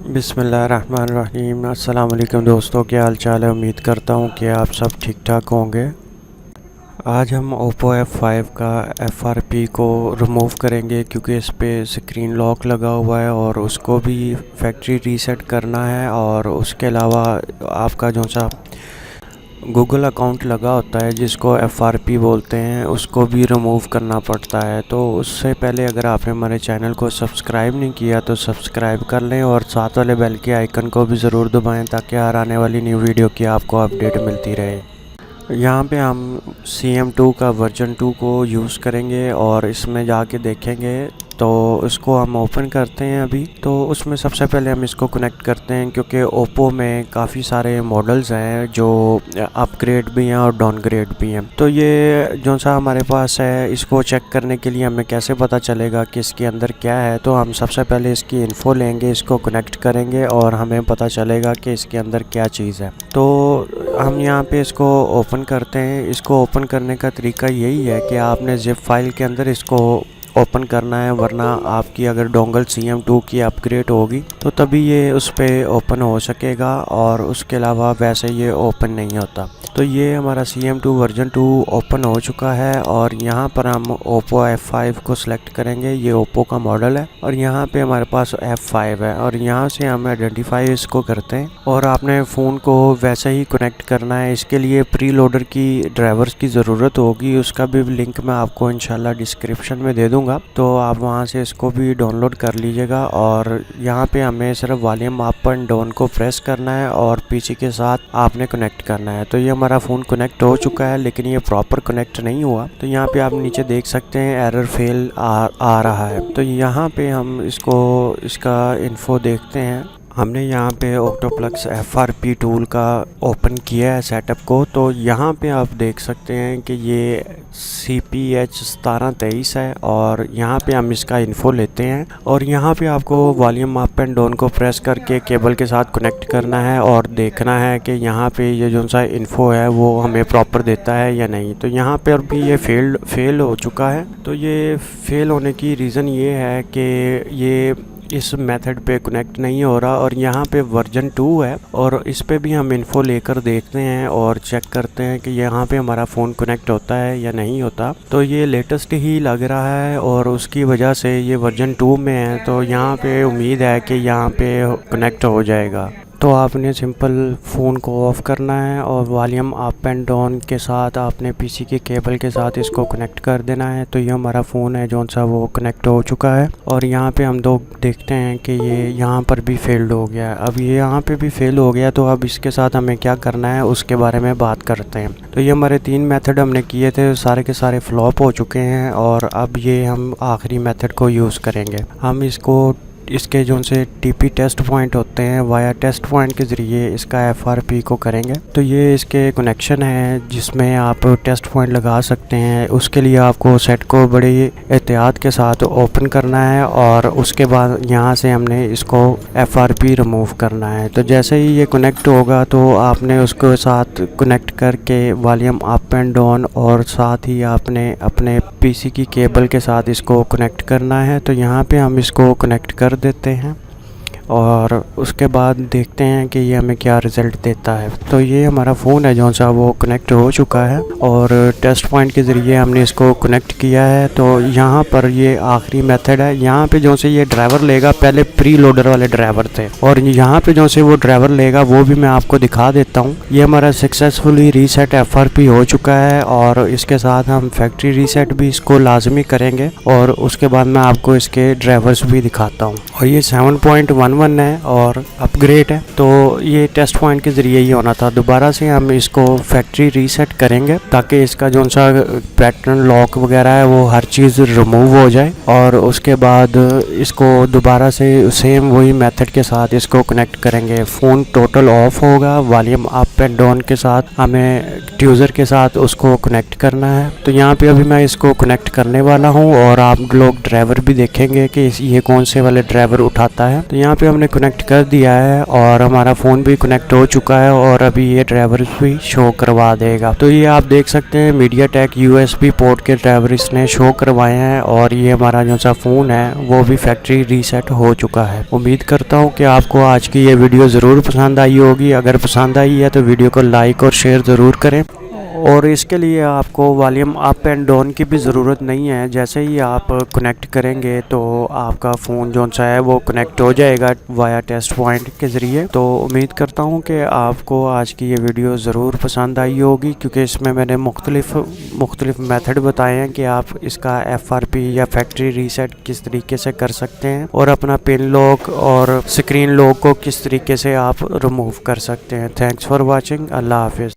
बिस्मिल्लाहिर्रहमानिर्रहीम। अस्सलाम वालेकुम दोस्तों, क्या हाल चाल है। उम्मीद करता हूँ कि आप सब ठीक ठाक होंगे। आज हम Oppo F5 का FRP को रिमूव करेंगे क्योंकि इस पे स्क्रीन लॉक लगा हुआ है और उसको भी फैक्ट्री रीसेट करना है। और उसके अलावा आपका जो सा गूगल अकाउंट लगा होता है जिसको FRP बोलते हैं उसको भी रिमूव करना पड़ता है। तो उससे पहले अगर आपने हमारे चैनल को सब्सक्राइब नहीं किया तो सब्सक्राइब कर लें और साथ वाले बेल के आइकन को भी ज़रूर दबाएं ताकि हर आने वाली न्यू वीडियो की आपको अपडेट मिलती रहे। यहाँ पे हम CM2 का वर्जन 2 को यूज़ करेंगे और इसमें जाके देखेंगे। तो इसको हम ओपन करते हैं अभी। तो उसमें सबसे पहले हम इसको कनेक्ट करते हैं क्योंकि ओप्पो में काफ़ी सारे मॉडल्स हैं जो अपग्रेड भी हैं और डाउनग्रेड भी हैं। तो ये जो सा हमारे पास है इसको चेक करने के लिए हमें कैसे पता चलेगा कि इसके अंदर क्या है। तो हम सबसे पहले इसकी इन्फो लेंगे, इसको कनेक्ट करेंगे और हमें पता चलेगा कि इसके अंदर क्या चीज़ है। तो हम यहाँ पे इसको ओपन करते हैं। इसको ओपन करने का तरीका यही है कि आपने जिप फाइल के अंदर इसको ओपन करना है, वरना आपकी अगर डोंगल CM2 की अपग्रेड होगी तो तभी ये उस पर ओपन हो सकेगा और उसके अलावा वैसे ये ओपन नहीं होता। तो ये हमारा CM2 वर्जन 2 ओपन हो चुका है और यहाँ पर हम Oppo F5 को सिलेक्ट करेंगे। ये Oppo का मॉडल है और यहाँ पे हमारे पास F5 है और यहाँ से हम आइडेंटिफाई इसको करते हैं और आपने फ़ोन को वैसे ही कनेक्ट करना है। इसके लिए प्री लोडर की ड्राइवर्स की ज़रूरत होगी, उसका भी लिंक मैं आपको इंशाल्लाह डिस्क्रिप्शन में दे दूँगा, तो आप वहाँ से इसको भी डाउनलोड कर लीजिएगा। और यहाँ पे हमें सिर्फ वॉल्यूम अप एंड डाउन को प्रेस करना है और PC के साथ आपने कनेक्ट करना है। तो ये हमारा फ़ोन कनेक्ट हो चुका है लेकिन ये प्रॉपर कनेक्ट नहीं हुआ। तो यहाँ पे आप नीचे देख सकते हैं एरर फेल आ रहा है। तो यहाँ पे हम इसका इन्फो देखते हैं। हमने यहाँ पे ऑक्टोप्लक्स FRP टूल का ओपन किया है सेटअप को। तो यहाँ पे आप देख सकते हैं कि ये CPH 1723 है और यहाँ पे हम इसका इन्फो लेते हैं और यहाँ पे आपको वॉल्यूम अप एंड डाउन को प्रेस करके केबल के साथ कनेक्ट करना है और देखना है कि यहाँ पे ये जो सा इन्फो है वो हमें प्रॉपर देता है या नहीं। तो यहाँ पर भी ये फेल हो चुका है। तो ये फेल होने की रीज़न ये है कि ये इस मेथड पे कनेक्ट नहीं हो रहा और यहाँ पे वर्जन 2 है और इस पे भी हम इन्फो लेकर देखते हैं और चेक करते हैं कि यहाँ पे हमारा फ़ोन कनेक्ट होता है या नहीं होता। तो ये लेटेस्ट ही लग रहा है और उसकी वजह से ये वर्जन 2 में है। तो यहाँ पे उम्मीद है कि यहाँ पे कनेक्ट हो जाएगा। तो आपने सिंपल फ़ोन को ऑफ़ करना है और वॉल्यूम अप एंड डाउन के साथ आपने PC के केबल के साथ इसको कनेक्ट कर देना है। तो ये हमारा फ़ोन है जो सा वो कनेक्ट हो चुका है और यहाँ पे हम देखते हैं कि ये यहाँ पर भी फेल्ड हो गया है। अब ये यहाँ पे भी फेल हो गया तो अब इसके साथ हमें क्या करना है उसके बारे में बात करते हैं। तो ये हमारे 3 मेथड हमने किए थे, सारे के सारे फ्लॉप हो चुके हैं और अब ये हम आखिरी मेथड को यूज़ करेंगे। हम इसके जो से TP टेस्ट पॉइंट होते हैं वाया टेस्ट पॉइंट के ज़रिए इसका FRP को करेंगे। तो ये इसके कनेक्शन है जिसमें आप टेस्ट पॉइंट लगा सकते हैं। उसके लिए आपको सेट को बड़ी एहतियात के साथ ओपन करना है और उसके बाद यहाँ से हमने इसको FRP रिमूव करना है। तो जैसे ही ये कनेक्ट होगा तो आपने उसको साथ कनेक्ट करके वॉल्यूम अप एंड डाउन और साथ ही आपने अपने PC की केबल के साथ इसको कनेक्ट करना है। तो यहाँ पे हम इसको कनेक्ट कर देते हैं और उसके बाद देखते हैं कि ये हमें क्या रिज़ल्ट देता है। तो ये हमारा फ़ोन है जो सा वो कनेक्ट हो चुका है और टेस्ट पॉइंट के ज़रिए हमने इसको कनेक्ट किया है। तो यहाँ पर ये आखिरी मेथड है। यहाँ पे जो से ये ड्राइवर लेगा, पहले प्री लोडर वाले ड्राइवर थे और यहाँ पे जो से वो ड्राइवर लेगा वो भी मैं आपको दिखा देता हूँ। ये हमारा सक्सेसफुली रीसेट FRP हो चुका है और इसके साथ हम फैक्ट्री रीसेट भी इसको लाजमी करेंगे और उसके बाद मैं आपको इसके ड्राइवर्स भी दिखाता हूँ। और ये 7.11 है और अपग्रेड है। तो ये टेस्ट पॉइंट के ज़रिए ही होना था। दोबारा से हम इसको फैक्ट्री रीसेट करेंगे ताकि इसका जो सा पैटर्न लॉक वगैरह है वो हर चीज़ रिमूव हो जाए और उसके बाद इसको दोबारा से सेम वही मेथड के साथ इसको कनेक्ट करेंगे। फ़ोन टोटल ऑफ होगा, वॉल्यूम अप एंड डाउन के साथ हमें ट्यूज़र के साथ उसको कनेक्ट करना है। तो यहाँ पे अभी मैं इसको कनेक्ट करने वाला हूँ और आप लोग ड्राइवर भी देखेंगे कि ये कौन से वाले ड्राइवर उठाता है। तो यहाँ पे हमने कनेक्ट कर दिया है और हमारा फ़ोन भी कनेक्ट हो चुका है और अभी ये ड्राइवर्स भी शो करवा देगा। तो ये आप देख सकते हैं मीडियाटेक USB पोर्ट के ड्राइवर्स ने शो करवाए हैं और ये हमारा जो सा फ़ोन है वो भी फैक्ट्री रीसेट हो चुका है। उम्मीद करता हूँ कि आपको आज की ये वीडियो ज़रूर पसंद आई होगी। अगर पसंद आई है तो वीडियो को लाइक और शेयर ज़रूर करें और इसके लिए आपको वॉल्यूम अप एंड डाउन की भी ज़रूरत नहीं है। जैसे ही आप कनेक्ट करेंगे तो आपका फ़ोन जो सा है वो कनेक्ट हो जाएगा वाया टेस्ट पॉइंट के ज़रिए। तो उम्मीद करता हूँ कि आपको आज की ये वीडियो ज़रूर पसंद आई होगी, क्योंकि इसमें मैंने मुख्तलिफ मेथड बताए हैं कि आप इसका FRP या फैक्ट्री रीसेट किस तरीके से कर सकते हैं और अपना पिन लॉक और स्क्रीन लॉक को किस तरीके से आप रिमूव कर सकते हैं। Thanks for watching. अल्लाह हाफिज़।